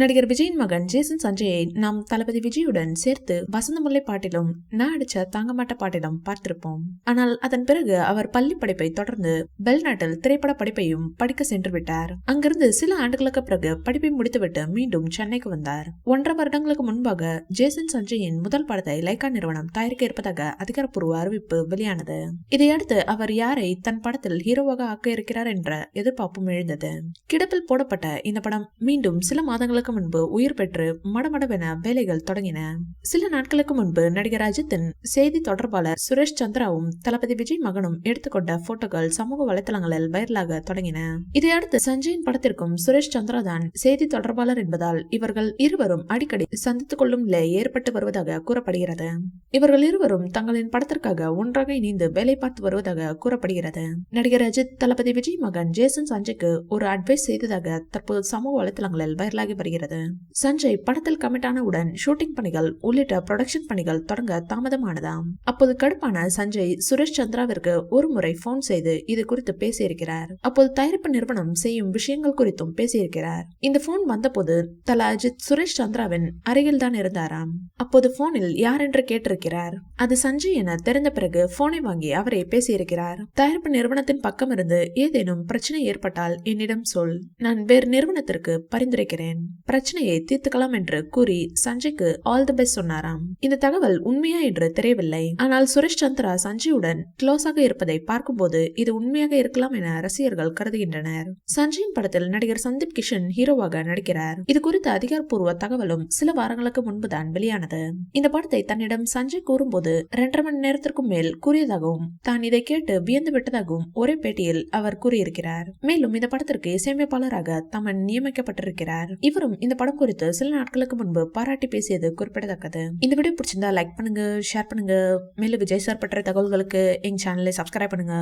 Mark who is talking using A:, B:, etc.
A: நடிகர் விஜயின் மகன் ஜேசன் சஞ்சயை நாம் தளபதி விஜயுடன் சேர்த்து வசந்த முல்லை பாட்டிலும் நான் அடிச்ச தாங்கமாட்ட பாட்டிலும் பார்த்திருப்போம். ஆனால் அதன் பிறகு அவர் பள்ளி படிப்பை தொடர்ந்து பெல்நாட்டில் திரைப்பட படிப்பையும் படிக்க சென்று விட்டார். அங்கிருந்து சில ஆண்டுகளுக்கு பிறகு படிப்பை முடித்துவிட்டு மீண்டும் சென்னைக்கு வந்தார். 1.5 வருடங்களுக்கு முன்பாக ஜேசன் சஞ்சயின் முதல் படத்தை லைகா நிறுவனம் தயாரிக்க இருப்பதாக அதிகாரப்பூர்வ அறிவிப்பு வெளியானது. இதையடுத்து அவர் யாரை தன் படத்தில் ஹீரோவாக ஆக்க இருக்கிறார் என்ற எதிர்பார்ப்பும் எழுந்தது. கிடப்பில் போடப்பட்ட இந்த படம் மீண்டும் சில மாதங்களுக்கு முன்பு உயிர் பெற்று மடமடவென வேலைகள் தொடங்கின. சில நாட்களுக்கு முன்பு நடிகர் அஜித்தின் செய்தி தொடர்பாளர் சுரேஷ் சந்திராவும் தளபதி விஜய் மகனும் எடுத்துக்கொண்ட போட்டோக்கள் சமூக வலைதளங்களில் வைரலாக தொடங்கின. இதையடுத்து சஞ்சயின் படத்திற்கும் சுரேஷ் சந்திரா தான் செய்தி தொடர்பாளர் என்பதால் இவர்கள் இருவரும் அடிக்கடி சந்தித்துக் கொள்ளும் நிலை ஏற்பட்டு வருவதாக கூறப்படுகிறது. இவர்கள் இருவரும் தங்களின் படத்திற்காக ஒன்றாக இணைந்து வேலை பார்த்து வருவதாக கூறப்படுகிறது. நடிகர் அஜித் தளபதி விஜய் மகன் ஜேசன் சஞ்சய்க்கு ஒரு அட்வைஸ் செய்ததாக தற்போது சமூக வலைதளங்களில் வைரலாகி வருகிறது. சஞ்சய் படத்தில் கமிட் ஆனவுடன் ஷூட்டிங் பணிகள் உள்ளிட்ட ப்ரொடக்ஷன் பணிகள் தொடங்க தாமதமானதாம். அப்போது கடுப்பான சஞ்சய் சுரேஷ் சந்திராவிற்கு ஒரு முறை போன் செய்து இது குறித்து பேசியிருக்கிறார். அப்போது தயாரிப்பு நிறுவனம் செய்யும் விஷயங்கள் குறித்தும் பேசியிருக்கிறார். இந்த போன் வந்தபோது தல அஜித் சுரேஷ் சந்திராவின் அருகில் தான் இருந்தாராம். அப்போது போனில் யார் என்று கேட்டிருக்கிறார். அது சஞ்சய் என தெரிந்த பிறகு போனை வாங்கி அவரை பேசியிருக்கிறார். தயாரிப்பு நிறுவனத்தின் பக்கம் இருந்து ஏதேனும் பிரச்சனை ஏற்பட்டால் என்னிடம் சொல், நான் வேறு நிறுவனத்திற்கு பரிந்துரைக்கிறேன், பிரச்சனையை தீர்த்துக்கலாம் என்று கூறி சஞ்சய்க்கு ஆல் தி பெஸ்ட் சொன்னாராம். இந்த தகவல் உண்மையா என்று தெரியவில்லை. ஆனால் சுரேஷ் சந்திரா சஞ்சயுடன் க்ளோஸாக இருப்பதை பார்க்கும்போது இது உண்மையாக இருக்கலாம் என ரசிகர்கள் கருதுகின்றனர். சஞ்சயின் படத்தில் நடிகர் சந்தீப் கிஷன் ஹீரோவாக நடிக்கிறார். இது குறித்த அதிகாரப்பூர்வ தகவலும் சில வாரங்களுக்கு முன்புதான் வெளியானது. இந்த படத்தை தன்னிடம் சஞ்சய் கூறும்போது 2.5 மணி நேரத்திற்கும் மேல் கூறியதாகவும் தான் இதை கேட்டு வியந்து விட்டதாகவும் ஒரே பேட்டியில் அவர் கூறியிருக்கிறார். மேலும் இந்த படத்திற்கு இசையமைப்பாளராக தமன் நியமிக்கப்பட்டிருக்கிறார். இவரும் இந்த படம் குறித்து சில நாட்களுக்கு முன்பு பாராட்டி பேசியது குறிப்பிடத்தக்கது. இந்த வீடியோ பிடிச்சிருந்தா லைக் பண்ணுங்க, ஷேர் பண்ணுங்க. மேலும் விஜய் சார் பற்றிய தகவல்களுக்கு எங்க சேனலை சப்ஸ்கிரைப் பண்ணுங்க.